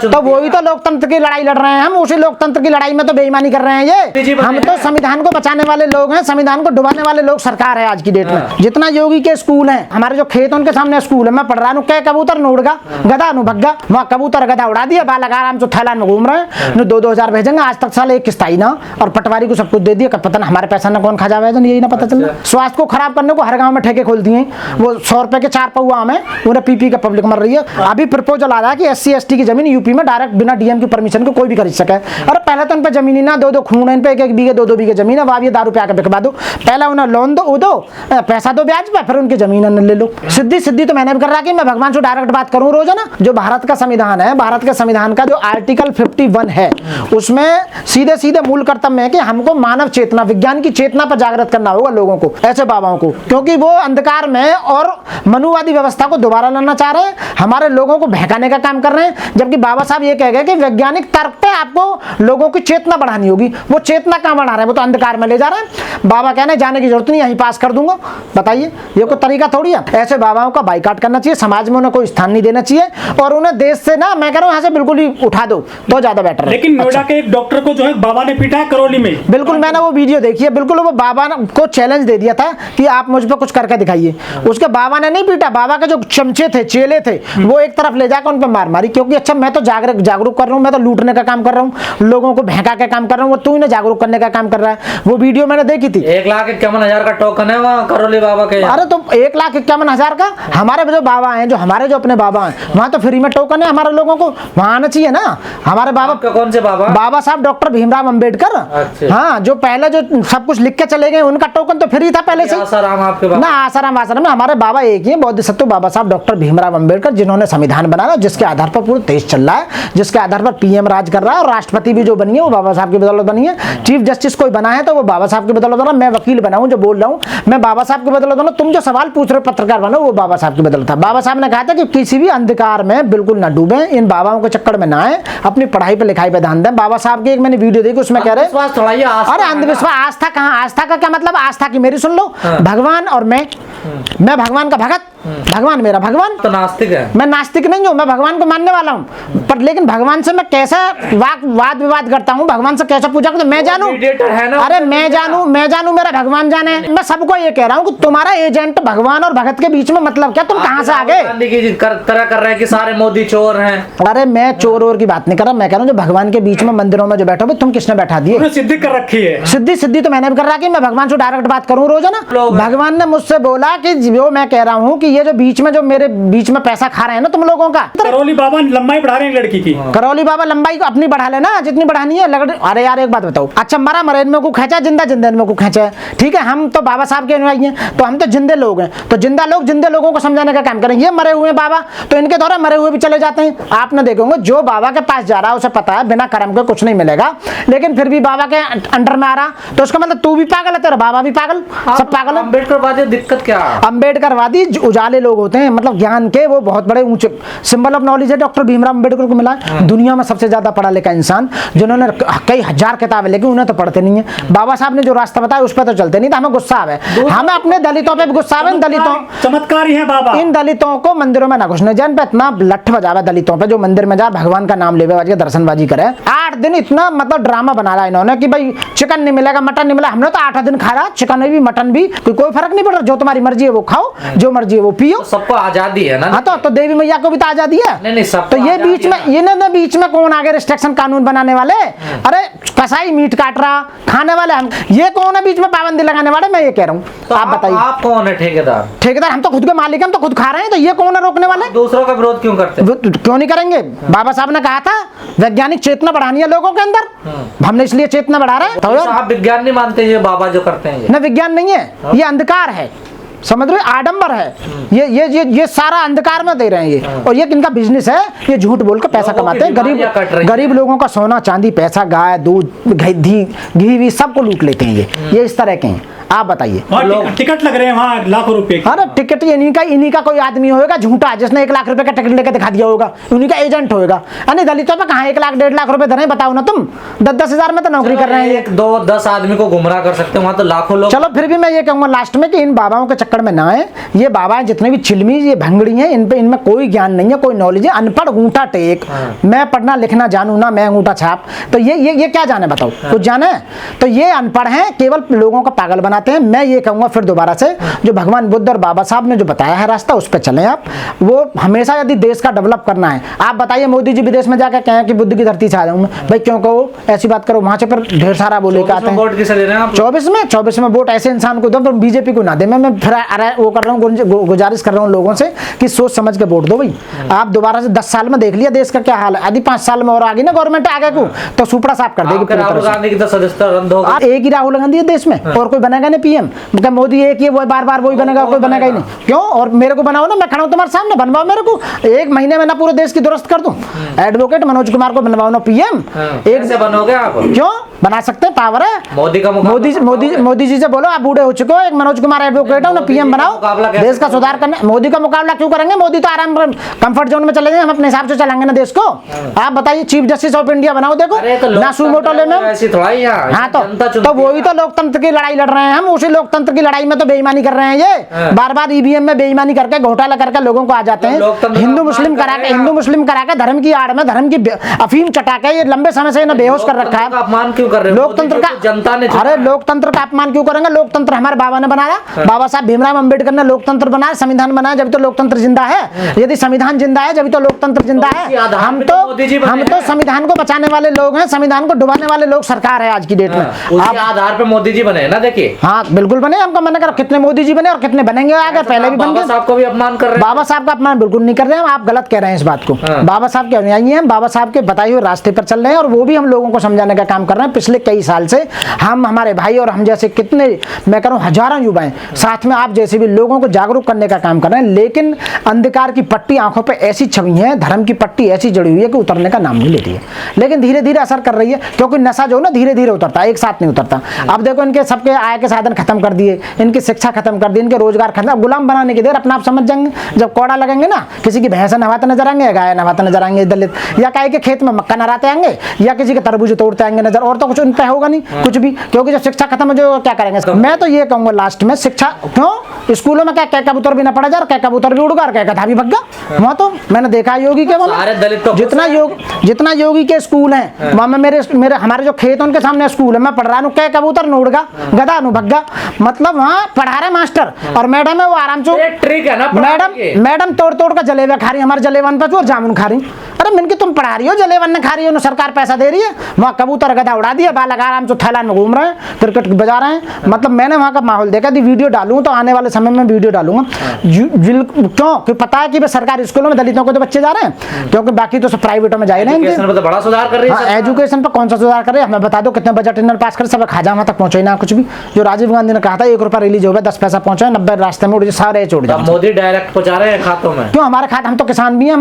तो वही तो लोकतंत्र की लड़ाई लड़ रहे हैं हम, उसी लोकतंत्र की लड़ाई में तो बेईमानी कर रहे हैं ये। हम तो संविधान को बचाने वाले लोग हैं, संविधान को डुबाने वाले लोग सरकार है आज की डेट में। जितना योगी के स्कूल हैं, हमारे जो खेत उनके सामने स्कूल है, मैं पढ़ रहा हूँ, क्या कबूतर न उड़ गा, गधा नु भग्गा, वहाँ कबूतर गधा उड़ा दिया, बालक आराम से थैलान में घूम रहे हैं, 2-2 हजार भेजेंगे, आज तक साल एक किस्त आई ना, और पटवारी को सब कुछ दे दिया, पता ना हमारे पैसा ना कौन खा जावे, यही ना पता चल रहा। स्वास्थ्य को खराब करने को हर गाँव में ठेके खोल दिए, वो 100 रुपए के 4 पौआ में उन्हें पी का पब्लिक मर रही है। अभी प्रपोजल आ रहा है कि SC/ST की जमीन यूपी में डायरेक्ट बिना DM की परमिशन को कोई भी खरीद सके। और पहले तो उन पे जमीन ही ना, 2-2 खून है इन पे, 1-1 बीघे 2-2 बीघे जमीन है, वहाँ भी दारू पे आके बिकवा दो, पहले उन्हें लोन दो पैसा दो ब्याज पे, फिर उनकी जमीन ले लो। सिद्धि तो मैंने भी कर रहा कि मैं भगवान से डायरेक्ट बात करूं रोज ना। जो भारत का संविधान है, भारत के संविधान का जो आर्टिकल 51 है, उसमें सीधे मूल कर्तव्य है कि हमको मानव चेतना, विज्ञान की चेतना पर जागृत करना होगा लोगों को, ऐसे बाबाओं को, क्योंकि वो अंधकार में और मनुवादी व्यवस्था को दोबारा लाना चाह रहे हैं, हमारे लोगों को बहकाने का काम कर रहे हैं। जबकि बाबा साहब ये कह गए कि वैज्ञानिक तर्क पे आपको लोगों की चेतना बढ़ानी होगी। वो चेतना कहां बढ़ा रहे हैं, वो तो अंधकार में ले जा रहे हैं। बाबा कहने जाने की जरूरत नहीं, यहीं पास कर दूंगा। बताइए ये कोई तरीका थोड़ी है। ऐसे बाबाओं का बाइकाट करना चाहिए, समाज में उन्हें कोई स्थान नहीं देना चाहिए, और उन्हें देश से ना, मैं कह रहा हूं यहाँ से बिल्कुल ही उठा दो तो ज्यादा बेटर है। लेकिन नोएडा के एक डॉक्टर को जो है बाबा ने पीटा है करौली में। बिल्कुल, मैंने वो वीडियो देखी है, बिल्कुल वो बाबा को चैलेंज दे दिया था कि आप मुझ पर कुछ करके दिखाइए। उसके बाबा ने नहीं पीटा, बाबा के जो चमचे थे, चेले थे, वो एक तरफ ले जाकर उन पर मार मारी, क्योंकि अच्छा मैं तो जागरूक कर रहा हूँ, मैं तो लूटने का काम कर रहा हूँ, लोगों को बहका के काम कर रहा हूँ, वो तू इन्हें जागरूक करने का काम कर रहा है। वो वीडियो मैंने देखी थी। 1,51,000 का टोकन है वहाँ करौली बाबा के। अरे तो 1,51,000 का हमारे जो बाबा हैं, जो हमारे जो अपने बाबा हैं, वहाँ तो फ्री में टोकन है हमारे लोगों को, वहाँ आना चाहिए ना। हमारे बाबा कौन से बाबा? बाबा साहब डॉक्टर भीमराव अंबेडकर। हाँ, जो पहले जो सब कुछ लिख के चले गए, उनका टोकन तो फ्री था पहले से। आसाराम आपके बाबा? ना आसाराम में हमारे बाबा एक ही बोधिसत्व बाबा साहब डॉक्टर भीमराव अंबेडकर, जिन्होंने संविधान बनाया, जिसके आधार पर पूरा देश चल रहा है, जिसके आधार पर PM राज कर रहा है, और राष्ट्रपति भी जो बनी है वो बाबा साहब की बदौलत बनी है। चीफ जस्टिस कोई बना है तो वो बाबा साहब की बदौलत बना। मैं वकील बना हूं, जो बोल रहा हूं मैं बाबा साहब की बदौलत बना। तुम जो सवाल पूछ रहे हो पत्रकार बनो, वो बाबा साहब की बदौलत था। बाबा साहब ने कहा था कि किसी भी अंधकार में बिल्कुल ना डूबे, इन बाबाओं के चक्कर में ना आए, अपनी पढ़ाई पे लिखाई पे ध्यान दें। बाबा साहब की एक मैंने वीडियो देखी, उसमें कह रहे अरे अंधविश्वास, आस्था कहाँ, आस्था का क्या मतलब, आस्था की मेरी सुन लो। भगवान और मैं भगवान का भगत, भगवान मेरा भगवान। तो नास्तिक है? मैं नास्तिक नहीं हूँ, मैं भगवान को मानने वाला हूँ, पर लेकिन भगवान से मैं कैसा वाद विवाद करता हूँ, भगवान से कैसा पूजा करता हूँ, मैं जानू। अरे मैं जानू मेरा भगवान जाने। मैं सबको ये कह रहा हूँ कि तुम्हारा एजेंट भगवान और भगत के बीच में मतलब क्या, तुम कहाँ से आ गए? तरह कर रहे हैं कि सारे मोदी चोर हैं। अरे मैं चोर और की बात नहीं कर रहा, मैं कह रहा हूँ जो भगवान के बीच में मंदिरों में जो बैठो, तुम किसने बैठा दिए? सिद्धि कर रखी है। सिद्धि तो मैंने भी कर रहा कि मैं भगवान से डायरेक्ट बात करूँ रोज ना। भगवान ने मुझसे बोला कि जो मैं कह रहा हूँ कि ये जो बीच में, जो मेरे बीच में पैसा खा रहे हैं ना तुम लोगों का। करौली बाबा लंबाई बढ़ा रहे हैं लड़की की। करौली बाबा लंबाई को अपनी बढ़ा लेना जितनी बढ़ानी है। अरे यार एक बात बताओ, अच्छा मरे इनमें को खींचा, जिंदा इनमें को खींचा, ठीक है? हम तो बाबा साहब के अनुयायी हैं, तो हम तो जिंदे लोग हैं, तो जिंदा लोगों को समझाने का काम करें। ये मरे हुए बाबा, तो इनके द्वारा मरे हुए भी चले जाते हैं। आपने देखोगे जो बाबा के पास जा रहा है उसे पता है बिना कर्म के कुछ नहीं मिलेगा, लेकिन फिर भी बाबा के अंडर में आ रहा, तो उसका मतलब तू भी पागल है, तेरा बाबा भी पागल, सब पागल है। अम्बेडकरवादी दिक्कत क्या? अम्बेडकरवादी उजाले लोग होते हैं, मतलब ज्ञान के वो बहुत बड़े ऊंचे सिंबल ऑफ नॉलेज है। डॉक्टर भीमराव अंबेडकर को मिला दुनिया में सबसे ज्यादा पढ़ा लिखा इंसान, जिन्होंने कई हजार किताबें लिखी, उन्हें तो पढ़ते नहीं है। बाबा साहब ने जो रास्ता बताया उस पर तो चलते नहीं, तो हमें गुस्सा है, हमें अपने दलितों पे भी गुस्सा है। चमत्कारी है बाबा। इन दलितों को मंदिरों में ना घुसने जाए, पे इतना लठ बजावा दलितों पे, जो मंदिर में जा भगवान का नाम लेवे के दर्शनबाजी करे। 8 दिन इतना मतलब ड्रामा बना रहा इन्होंने कि भाई चिकन नहीं मिलेगा, मटन नहीं मिला। हमने तो 8 दिन खा रहा, चिकन भी मटन भी, कोई फर्क नहीं पड़ रहा। जो तुम्हारी मर्जी है वो खाओ, जो मर्जी है वो पियो, सबको आजादी है ना। हाँ तो देवी मैया को भी तो आजादी है। नहीं, तो ये बीच में कौन आगे रिस्ट्रिक्शन कानून बनाने वाले? अरे कसाई मीट काट रहा, खाने वाले हम, ये कौन है बीच में पाबंदी लगाने वाले? मैं ये कह रहा हूँ। तो आप बताइए, आप कौन है? ठेकेदार हम तो खुद के मालिक, हम तो खुद खा रहे हैं, तो ये कौन है रोकने वाले? दूसरों का विरोध क्यों करते? क्यों नहीं करेंगे? बाबा साहब ने कहा था वैज्ञानिक चेतना बढ़ानी है लोगों के अंदर, हमने इसलिए चेतना बढ़ा रहे हैं। तो आप विज्ञान नहीं मानते? ये बाबा जो करते हैं ना, विज्ञान नहीं है, ये अंधकार है, समझ रहे? आडंबर है ये सारा अंधकार में दे रहे हैं ये, और ये इनका बिजनेस है। ये झूठ बोल कर पैसा कमाते हैं, गरीब लोगों का सोना चांदी पैसा, गाय दूध घी भी सबको लूट लेते हैं ये इस तरह के हैं। आप बताइए। और टिकट लग रहे हैं वहाँ लाखों रुपए की। अरे टिकट इन्हीं का कोई आदमी होगा झूठा जिसने 1 लाख रुपए का टिकट लेकर दिखा दिया होगा, उन्हीं का एजेंट होगा। यानी दलितों पे कहाँ 1 लाख 1.5 लाख रुपए धरे बताओ ना तुम। 10-10 हजार में तो नौकरी कर रहे हैं ये। 1-2-10 आदमी को गुमराह कर सकते हैं, वहाँ तो लाखों लोग। चलो फिर भी मैं ये कहूंगा लास्ट में कि इन बाबाओं के चक्कर में ना आए। ये बाबा जितने भी चिलमी ये भंगड़ी हैं इनमें कोई ज्ञान नहीं है, कोई नॉलेज है। अनपढ़ अंगूठा टेक, मैं पढ़ना लिखना जानू ना, मैं अंगूठा छाप, तो ये क्या जाने बताओ, कुछ जाने? तो ये अनपढ़ हैं, केवल लोगों को पागल बनाते हैं। मैं ये कहूंगा फिर दोबारा से, जो भगवान बुद्ध और बाबा साहब ने जो बताया है रास्ता उस पर चलें आप। वो हमेशा यदि देश का डेवलप करना है, आप बताइए मोदी जी विदेश में जाकर कहें कि बुद्ध की धरती से आ जाऊं मैं, भाई क्यों कहो ऐसी बात करो, वहां से फिर ढेर सारा बोले के आते हैं। वोट किसे दे रहे हैं आप? 24 में वोट ऐसे इंसान को दो, पर बीजेपी को ना दे। मैं फिर वो कर रहा हूँ, गुजारिश कर रहा हूँ लोगों से कि सोच समझ के वोट दो भाई। आप दोबारा से 10 साल में देख लिया देश का क्या हाल है। यदि 5 साल में और आगे ना गवर्नमेंट आगे को तो सुपड़ा साफ कर देगी पूरी तरह से। गांधी की तो सदस्यता रद्द होगी। एक ही राहुल गांधी है देश में, और कोई बनेगा नहीं पीएम। मतलब मोदी एक ही है, वो बार वही बनेगा, कोई बनेगा ही नहीं। क्यों? और मेरे को बनाओ ना, मैं खड़ा हूं तुम्हारे सामने, बनवाओ मेरे को। 1 महीने में ना पूरे देश की दुरुस्त कर दूं। एडवोकेट मनोज कुमार को बनवाओ ना पीएम। एक से बनोगे आप? क्यों बना सकते हैं, पावर है। मोदी जी से बोलो आप बूढ़े हो चुके हो, एक मनोज कुमार एडवोकेट है, उन्हें पीएम बनाओ, देश का सुधार करना। मोदी का मुकाबला क्यों करेंगे? मोदी तो आराम कंफर्ट जोन में चले जाए, हम अपने हिसाब से चलाएंगे ना देश को। आप बताइए चीफ जस्टिस ऑफ इंडिया बनाओ, देखो ना सुमोटो ले में। हाँ तो वही तो लोकतंत्र की लड़ाई लड़ रहे हैं हम। उसी लोकतंत्र की लड़ाई में तो बेईमानी कर रहे हैं ये। बार ईवीएम में बेईमानी करके घोटाला करके लोगों को आ जाते हैं। हिंदू मुस्लिम करा के धर्म की आड़ में धर्म की अफीम चटा के ये लंबे समय से इन्हें बेहोश कर रखा है। अपमान क्यों कर रहे हो? लोकतंत्र का जनता ने, अरे लोकतंत्र का अपमान क्यों करेंगे? लोकतंत्र हमारे बाबा ने बनाया, बाबा साहब भीमराव अंबेडकर ने लोकतंत्र बनाया, संविधान बनाया, जब तो लोकतंत्र जिंदा है। यदि संविधान जिंदा है जब तो लोकतंत्र जिंदा है। हम तो संविधान को बचाने वाले लोग हैं, संविधान को डुबाने वाले लोग सरकार है आज की डेट में। उसी आधार पे मोदी जी बने ना, देखिए। हाँ बिल्कुल बने, हमको मैंने कहा कितने मोदी जी बने और कितने बनेंगे आगे, पहले भी बन गए। बाबा साहब को भी अपमान कर रहे हैं। बाबा साहब का अपमान बिल्कुल नहीं कर रहे हैं, आप गलत कह रहे हैं इस बात को। बाबा साहब के अनुयायी हैं, बाबा साहब के बताए हुए रास्ते पर चल रहे हैं, और वो भी हम लोगों को समझाने का काम कर रहे हैं। पिछले कई साल से हम, हमारे भाई और हम जैसे कितने, मैं कह रहा हूँ हजारों युवाएं साथ में आप जैसे भी लोगों को जागरूक करने का काम कर रहे हैं। लेकिन अंधकार की पट्टी आंखों पे ऐसी छवि है, धर्म की पट्टी ऐसी जड़ी हुई है कि उतरने का नाम नहीं लेती है। लेकिन धीरे धीरे असर कर रही है, क्योंकि नशा जो ना धीरे धीरे उतरता है, एक साथ नहीं उतरता। अब देखो इनके सबके आय के साधन खत्म कर दिए, इनकी शिक्षा खत्म कर दी, इनके रोजगार खत्म। गुलाम बनाने की देर अपना आप समझ जाएंगे। जब कोड़ा लगेंगे ना, किसी की भैंस नहवाते नजर आएंगे, गाय नहवाते नजर आएंगे दलित, या गाय के खेत में मक्का नहराते आएंगे, या किसी के तरबूज तोड़ते आएंगे नजर। और तो कुछ उन पे होगा नहीं कुछ भी, क्योंकि जब शिक्षा खत्म हो जाए क्या करेंगे? मैं तो ये कहूंगा लास्ट में, शिक्षा क्यों स्कूलों में क्या कबूतर भी ना पड़ा जा, क्या कबूतर भी उड़ गया, क्या गधा भी भग गया। वहाँ तो मैंने देखा योगी के जितना योगी के स्कूल हैं वहाँ में मेरे हमारे जो खेत उनके सामने स्कूल है, मैं पढ़ रहा हूँ, क्या कबूतर न उड़ गया, गधा न भग गया। मतलब वहाँ पढ़ा रहे मास्टर और मैडम है वो आराम से ट्रिक है ना, मैडम तोड़ कर जलेबा खा रही, हमारे जलेवन पे और जामुन खा रही। अरे मिनके तुम पढ़ा रही हो, जलेवन ने खा रही हो, सरकार पैसा दे रही है, वहाँ कबूतर गधा उड़ा दिया, बालक आराम से थैलान में घूम रहे हैं, क्रिकेट बजा रहे हैं। मतलब मैंने वहाँ का माहौल देखा। यदि वीडियो डालूं तो आने वाले समय में वीडियो डालूंगा। क्यों कि पता है कि सरकारी स्कूलों में दलितों को तो बच्चे जा रहे हैं, क्योंकि बाकी तो सब प्राइवेटों में जा रहे हैं। एजुकेशन पर तो बड़ा सुधार कर रही है। एजुकेशन पर कौन सा सुधार कर रही है? हमें बता दो कितने बजट इन्होंने पास कर, सब खाजा वहाँ तक पहुंचे ना कुछ भी। जो राजीव गांधी ने कहा था 1 रुपया रिलीज हो गया, 10 पैसा पहुंचे, 90 रास्ते में उड़ जाए, सारे छोड़ जाए। मोदी डायरेक्ट पहुंचा रहे हैं खातों में। क्यों? हमारे खाते, हम तो किसान भी हैं,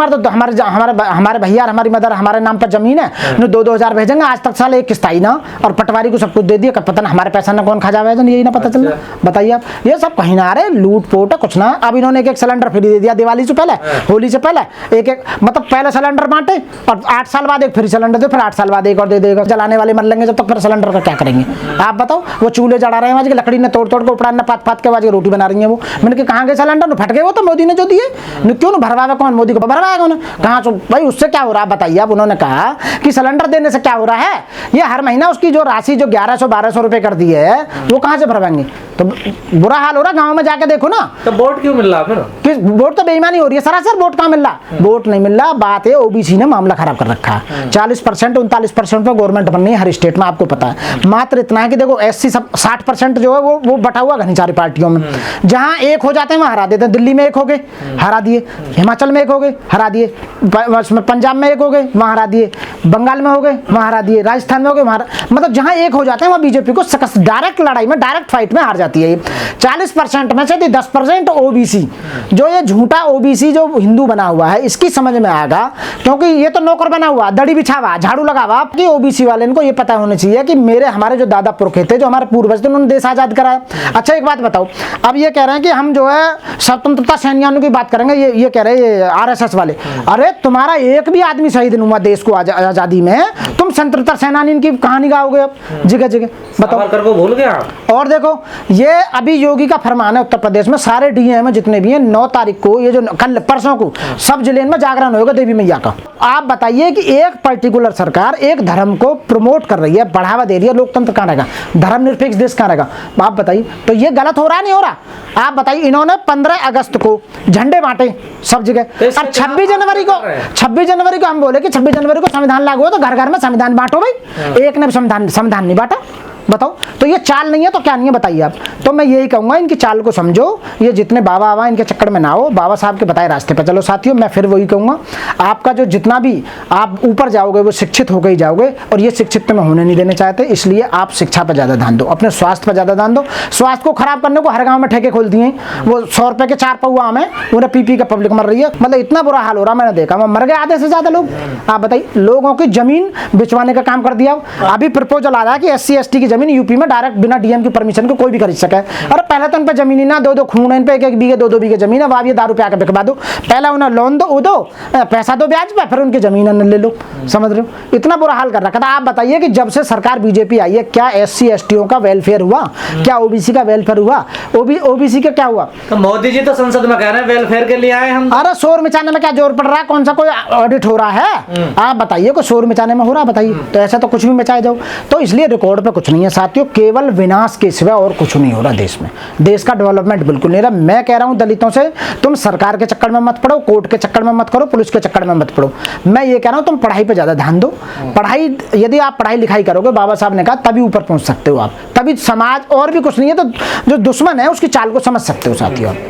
हमारे भैया हमारी मदर हमारे नाम पर जमीन है, 2-2 हजार भेजेंगे। आज तक साल एक किस्त आई ना, और पटवारी को सब कुछ दे दिया, पता ना हमारे पैसा ना कौन खा जावे, यही ना पता चल रहा। बताइए आप, ये सब कहीं ना आ रहे, लूट पोट है कुछ ना। अब इन्होंने एक सिलेंडर फ्री दे दिया दिवाली से पहले, होली से पहले एक मतलब पहले सिलेंडर बांटे और 8 साल बाद एक फ्री सिलेंडर दे, फिर 8 साल बाद एक और दे देगा। जलाने वाले मर लेंगे जब तक, फिर सिलेंडर का क्या करेंगे आप बताओ? वो चूल्हे जला रहे हैं, लकड़ी ने तोड़ के उपड़ा पात के बाद रोटी बना रही है वो। मैंने कहा कहाँ गए सिलेंडर? फट गए वो तो मोदी ने जो दिए। क्यों ना भरवावे कौन? मोदी को भरवाएगा उन्होंने, कहाँ से भाई? उससे क्या हो रहा है बताइए आप? उन्होंने कहा कि सिलेंडर देने से क्या हो रहा है, ये हर महीना उसकी जो राशि जो 1100-1200 रुपए कर दी है वो कहाँ से भरवाएंगे? तो बुरा हाल हो रहा, गांव में जाके देखो ना। तो वोट क्यों मिल रहा फिर? कि वोट तो बेईमानी हो रही है सरासर। वोट कहाँ मिल रहा? वोट नहीं मिल रहा। बात है ओबीसी ने मामला खराब कर रखा है। 40% 39% पे गवर्नमेंट बननी है हर स्टेट में, आपको पता है। मात्र इतना है कि देखो एससी सब 60% जो है वो बटा हुआ घनी सारी पार्टियों में। जहां एक हो जाते हैं वहां हरा देते हैं। दिल्ली में एक हो गए, हरा दिए। हिमाचल में एक हो गए, हरा दिए। पंजाब में एक हो गए, वहां हरा दिए। बंगाल में हो गए वहाँ हरा दिए, राजस्थान में हो गए वहाँ, मतलब जहाँ एक हो जाते हैं वहाँ बीजेपी को डायरेक्ट लड़ाई में, डायरेक्ट फाइट में हार जाती है। 40% में से 10% ओबीसी, जो ये झूठा ओबीसी जो हिंदू बना हुआ है, इसकी समझ में आएगा, क्योंकि ये तो नौकर बना हुआ, दड़ी बिछा हुआ, झाड़ू लगा हुआ कि ओबीसी वाले इनको ये पता होना चाहिए कि हमारे जो दादा पुरखे थे, जो हमारे पूर्वज थे, उन्होंने देश आजाद कराया। अच्छा एक बात बताओ, अब ये कह रहे हैं कि हम जो है स्वतंत्रता सेनानियों की बात करेंगे, ये कह रहे हैं ये आरएसएस वाले, अरे तुम्हारा एक भी आदमी शहीद नहीं हुआ देश को आजादी में, तुम स्वतंत्रता सेनानी की कहानी गाओगे अब जगह जगह, बताओ। सावरकर को भूल गया। और देखो ये अभी योगी का फरमान है, उत्तर प्रदेश में सारे डीएम जितने भी हैं 9 तारीख को, ये जो कल परसों को सब जिले में जागरण होगा देवी मैया का। आप बताइए कि एक पर्टिकुलर सरकार एक धर्म को प्रमोट कर रही है, बढ़ावा दे रही है, लोकतंत्र कहाँ रहेगा, धर्मनिरपेक्ष देश कहाँ रहेगा? आप बताइए, तो ये गलत हो रहा है नहीं हो रहा? आप बताइए, इन्होंने 15 अगस्त को झंडे बांटे सब जगह, और 26 जनवरी को हम बोले कि 26 जनवरी को संविधान लागू हो तो घर घर में संविधान बांटो भाई, एक ने भी संविधान नहीं बांटा, बताओ। तो ये चाल नहीं है तो क्या नहीं है बताइए आप। तो मैं यही कहूँगा, इनकी चाल को समझो, ये जितने बाबा इनके चक्कर में ना हो, बाबा साहब के बताए रास्ते पर चलो। साथियों मैं फिर वही कहूँगा, आपका जो जितना भी आप ऊपर जाओगे वो शिक्षित होकर ही जाओगे, और ये शिक्षित तो मैं होने नहीं देना चाहते, इसलिए आप शिक्षा पर ज़्यादा ध्यान दो, अपने स्वास्थ्य पर ज़्यादा ध्यान दो। स्वास्थ्य को खराब करने को हर गाँव में ठेके खोल दिए हैं, वो 100 रुपये के 4 पौआ आम है, उन्हें पी का पब्लिक मर रही है, मतलब इतना बुरा हाल हो रहा, मैंने देखा, मर गए आधे से ज़्यादा लोग। आप बताइए, लोगों की जमीन बिचवाने का काम कर दिया। अभी प्रपोजल आ रहा है कि SC/ST की जमीन यूपी में डायरेक्ट बिना डीएम की परमिशन को कोई भी खरीद सके। अरे पहले तो उन पे जमीन ही ना, 2-2 खून है इन पे, 1-1 बीघे 2-2 बीघे जमीन है, अब ये दारू पे आकर बिकवा दो, पहले उन्हें लोन दो पैसा दो ब्याज पे, फिर उनकी जमीन ले लो, समझ रहे हो? इतना बुरा हाल कर रखा था। आप बताइए कि जब से सरकार बीजेपी आई है, क्या SC/STों का वेलफेयर हुआ? क्या ओबीसी का वेलफेयर हुआ? ओबीसी का क्या हुआ? तो मोदी जी तो संसद में कह रहे हैं वेलफेयर के लिए आए हम। अरे शोर मचाने में क्या जोर पड़ रहा है? कौन सा कोई ऑडिट हो रहा है? आप बताइए, कोई शोर मचाने में हो रहा है? बताइए। तो ऐसा तो कुछ भी मचाए जाओ, तो इसलिए रिकॉर्ड पे कुछ नहीं है साथियों, केवल विनाश के सिवा और कुछ नहीं हो रहा देश में। देश का डेवलपमेंट बिल्कुल नहीं रहा। मैं कह रहा हूं दलितों से, तुम सरकार के चक्कर में मत पड़ो, कोर्ट के चक्कर में मत करो, पुलिस के चक्कर में मत पड़ो। मैं ये कह रहा हूं तुम पढ़ाई पे ज्यादा ध्यान दो। पढ़ाई, यदि आप पढ़ाई लिखाई करोगे, बाबा साहब ने कहा, तभी ऊपर पहुंच सकते हो आप, तभी समाज, और भी कुछ नहीं है तो जो दुश्मन है उसकी चाल को समझ सकते हो साथियों।